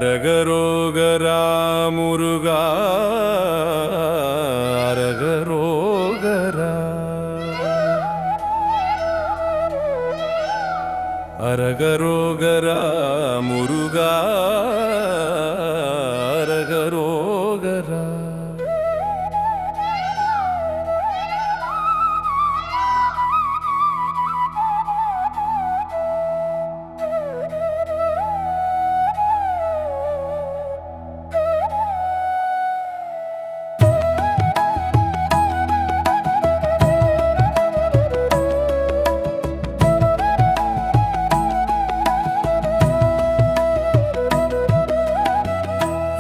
அரகரோகரா முருகா அரகரோகரா அரகரோகரா முருகா அரகரோகரா.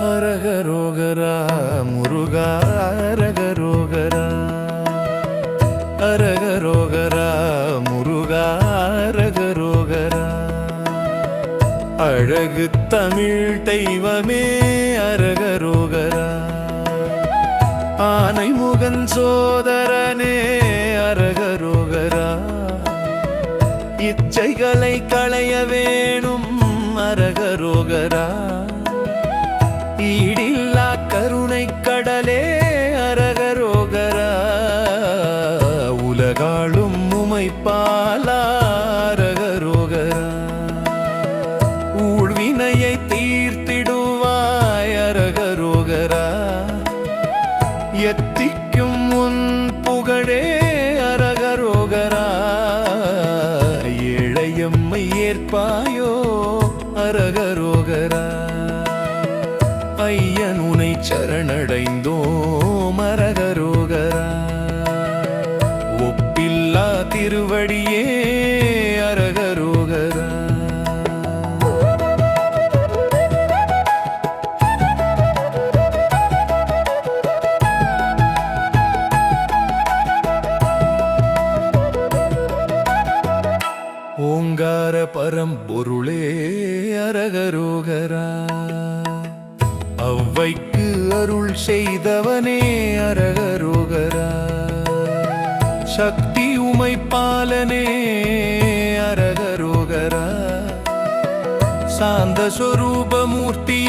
அரகரோகரா முருகா அரகரோகரா அரகரோகரா முருகா அரகரோகரா. அழகு தமிழ் தெய்வமே அரகரோகரா, ஆனை முகன் சோதரனே அரகரோகரா. இச்சைகளை களைய வேணும் அரகரோகரா, ஈடில்லா கருணை கடலே அரகரோகரா. உலகாளும் உமைப்பாலா அரகரோகரா, ஊழ்வினையை தீர்த்திடுவாய் அரகரோகரா. எத்திக்கும் உன் புகழே அரகரோகரா, ஏழையம்மை ஏற்பாயோ அரகரோகரா. ஐயன் உனை சரணடைந்தோம் அரகரோகரா, ஒப்பில்லா திருவடியே அரகரோகரா. ஓங்கார பரம்பொருளே அரகரோகரா, அவ்வைக்கு அருள் செய்தவனே அரகரோகரா. சக்தி உமைப்பாலனே அரகரோகரா, சாந்த சொரூப மூர்த்தி